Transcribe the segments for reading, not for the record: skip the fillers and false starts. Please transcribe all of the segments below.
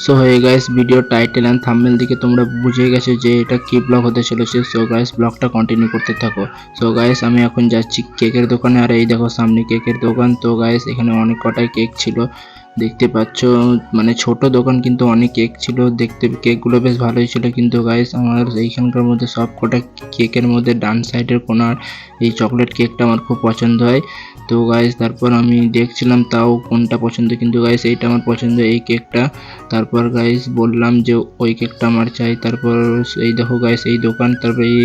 So হয়ে guys, video title and thumbnail দেখে তোমরা বুঝে গেছো যে এটা কি ব্লগ হতে চলেছে। সো গাইস, ব্লগটা কন্টিনিউ করতে থাকো। সো গাইস, আমি এখন যাচ্ছি কেকের দোকানে, আর এই দেখো সামনে কেকের দোকান। তো গাইস, এখানে অনেক কটাই কেক ছিল, দেখতে পাচ্ছ। মানে ছোট দোকান কিন্তু অনেক কেক ছিল, দেখতে কেকগুলো বেশ ভালোই ছিল। কিন্তু গাইস, আমার এইখানকার মধ্যে সব কটা কেকের মধ্যে ডান সাইডের কোনার এই চকলেট কেকটা আমার খুব পছন্দ হয়। তো গাইস, তারপর আমি দেখছিলাম তাও কোনটা পছন্দ, কিন্তু গাইস এইটা আমার পছন্দ, এই কেকটা। তারপর গাইস বললাম যে ওই কেকটা আমার চাই। তারপর এই দেখো গাইস এই দোকান, তারপর এই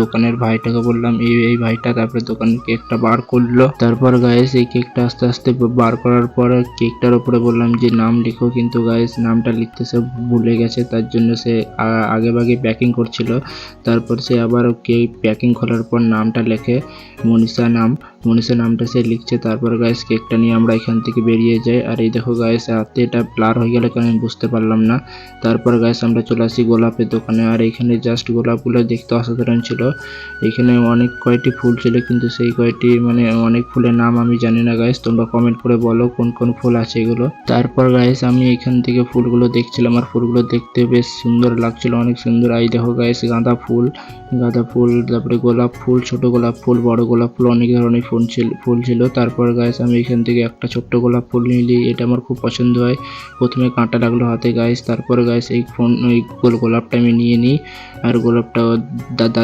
দোকানের ভাইটাকে বললাম এই ভাইটা তারপরে দোকানের কেকটা বার করলো। তারপর গাইস এই কেকটা আস্তে আস্তে বার করার পর কেকটার উপরে বললাম যে নাম লিখো, কিন্তু গাইস নামটা লিখতে সে ভুলে গেছে, তার জন্য সে আগে ভাগে প্যাকিং করছিল। তারপর সে আবার কেক প্যাকিং খোলার পর নামটা লেখে, মনীষা নামটা সে লিখছে। তারপর গাইস কেকটা নিয়ে আমরা এখান থেকে বেরিয়ে যাই। আর এই দেখো গাইস, হাতে এটা ব্লার হয়ে গেল কেন আমি বুঝতে পারলাম না। তারপর গাইস আমরা চলে আসি গোলাপের দোকানে, আর এখানে জাস্ট গোলাপগুলো দেখতে অসাধারণ ছিল। এখানে অনেক কয়টি ফুল ছিল, কিন্তু সেই কয়টি মানে অনেক ফুলের নাম আমি জানি না। গাইস তোমরা কমেন্ট করে বলো কোন কোন ফুল আছে এগুলো। তারপর গাইস আমি এখান থেকে ফুলগুলো দেখছিলাম, আর ফুলগুলো দেখতে বেশ সুন্দর লাগছিল, অনেক সুন্দর। এই দেখো গাইস গাঁদা ফুল, তারপরে গোলাপ ফুল, ছোট গোলাপ ফুল, বড় গোলাপ ফুল, অনেক ধরনের ফুল ছিল। তারপর গাইস আমি এখান থেকে একটা ছোট্ট গোলাপ ফুল নিলি, এটা আমার খুব পছন্দ হয়। প্রথমে কাঁটা লাগলো হাতে গাইস, তারপর গাইস এই গোলাপটা আমি নিয়ে নিই, আর গোলাপটা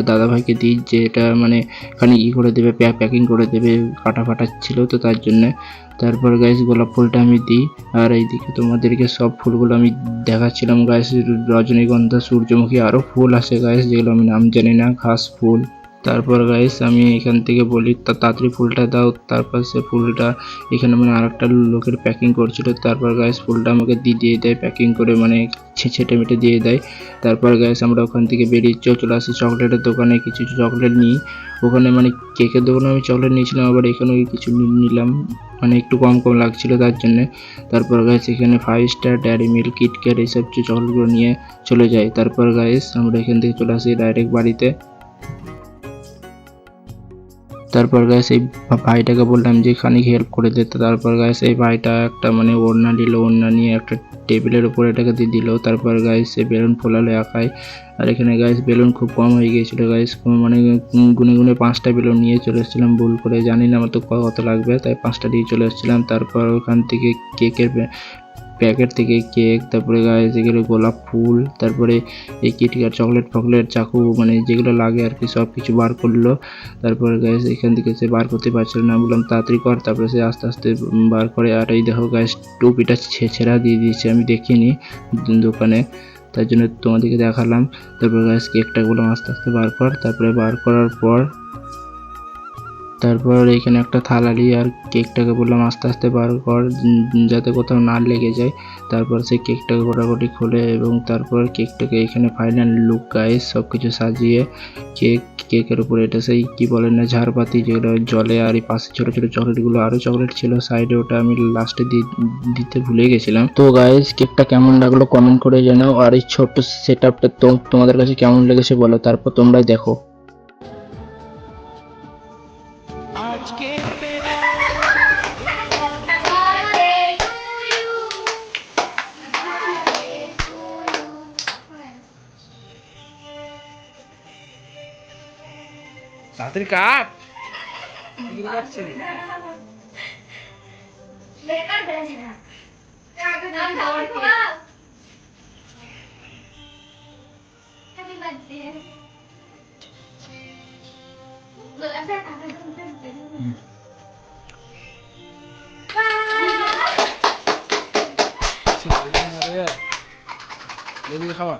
দাদা ভাইকে দিই, যে এটা মানে খানি করে দেবে, প্যাকিং করে দেবে, কাটা ফাটা ছিল তো তার জন্য। তারপর গাইস গোলাপ ফুলটা আমি দিই। আর এইদিকে তোমাদেরকে সব ফুলগুলো আমি দেখাচ্ছিলাম গাইস, রজনীগন্ধা, সূর্যমুখী, আরও ফুল আছে গাইস যেগুলো আমি নাম জানি না, ঘাস ফুল। তারপর গাইস আমি এখান থেকে বলি তাড়াতাড়ি ফুলটা দাও। তারপর সে ফুলটা এখানে মানে আরেকটা লোকের প্যাকিং করছিল। তারপর গাইস ফুলটা আমাকে দিয়ে দেয় প্যাকিং করে, মানে ছেটে মেটে দিয়ে দেয়। তারপর গাইস আমরা ওখান থেকে বেরিয়ে চলে আসি চকলেটের দোকানে, কিছু চকলেট নিই। ওখানে মানে কেকের দোকানে আমি চকলেট নিয়েছিলাম, আবার এখানে কিছু নিলাম, মানে একটু কম লাগছিল তার জন্য। তারপর গাইস এখানে 5 স্টার, ডেয়ারি মিল্ক, কিটক্যাট এইসব চকলেটগুলো নিয়ে চলে যাই। তারপর গাইস আমরা এখান থেকে চলে আসি ডাইরেক্ট বাড়িতে। তারপর গাইস এই ভাইটাকে বললাম যে খানিক হেল্প করে দিতে। তারপর গাইস এই ভাইটা একটা মানে ওড়না নিল, ওড়না নিয়ে একটা টেবিলের উপর এটাকে দিয়ে দিল। তারপর গাইস সে বেলুন ফোলালো একাই। আর এখানে গাইস বেলুন খুব কম হয়ে গিয়েছিল গাইস, মানে গুনে গুনে 5টা বেলুন নিয়ে চলে এসেছিলাম, ভুল করে, জানি না আমার তো কত লাগবে, তাই 5টা দিয়ে চলে এসেছিলাম। তারপর ওখান থেকে কেকের প্যাকেট থেকে কেক, তারপরে গাইস এগুলো গোলাপ ফুল, তারপরে এই কিটক্যাট চকলেট ফকলেট, চাকু, মানে যেগুলো লাগে আর কি সব কিছু বার করলো। তারপরে গাইস এখান থেকে সে বার করতে পারছিল না, বললাম তাড়াতাড়ি কর। তারপরে সে আস্তে আস্তে বার করে। আর এই দেখো গাইস টুপিটা ছেঁড়া দিয়ে দিয়েছে, আমি দেখিনি দোকানে, তার জন্য তোমাদেরকে দেখালাম। তারপর গাইস কেকটা বললাম আস্তে আস্তে বার কর। তারপরে বার করার পর তারপর এখানে একটা থালা নিয়ে আর কেকটাকে বললাম আস্তে আস্তে বার কর, যাতে কোথাও না লেগে যায়। তারপর সেই কেকটাকে গোটাগুটি খোলে, এবং তারপর কেকটাকে এখানে ফাইনাল লুক গাইস সব কিছু সাজিয়ে কেকের উপরে এটা সেই কি বলেন না, ঝাড়বাতি যেগুলো জলে, আর এই পাশে ছোট ছোট চকলেটগুলো, আরও চকলেট ছিল সাইডে, ওটা আমি লাস্টে দিতে ভুলে গেছিলাম। তো গাইস কেকটা কেমন লাগলো কমেন্ট করে জানাও, আর এই ছোট্ট সেট আপটা তোমাদের কাছে কেমন লেগেছে বলো, তারপর তোমরাই দেখো। তাড়াতাড়ি কাট, খাওয়া।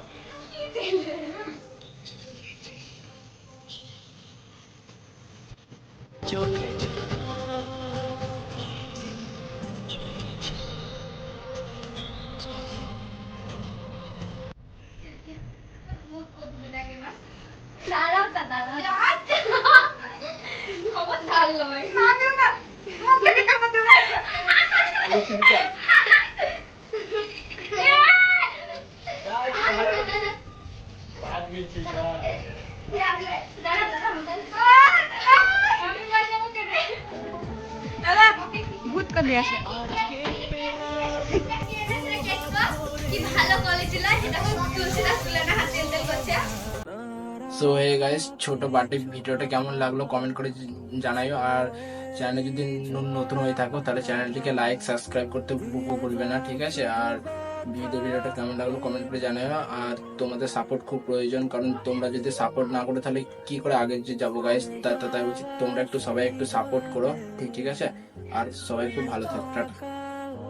ভূত করে আসে কি ভালো সো হে গাইস, ছোট বার্থডে ভিডিওটা কেমন লাগলো কমেন্ট করে জানাইও। আর চ্যানেলে যদি নতুন হয়ে থাকো তাহলে চ্যানেলটিকে লাইক সাবস্ক্রাইব করতে ভুলবে না, ঠিক আছে? আর ভিডিওটা কেমন লাগলো কমেন্ট করে জানাইও। আর তোমাদের সাপোর্ট খুব প্রয়োজন, কারণ তোমরা যদি সাপোর্ট না করো তাহলে কি করে আগে যে যাবো গাইস। তাই বলছি তোমরা একটু সবাই একটু সাপোর্ট করো, ঠিক আছে? আর সবাই খুব ভালো থাকো, টাটা।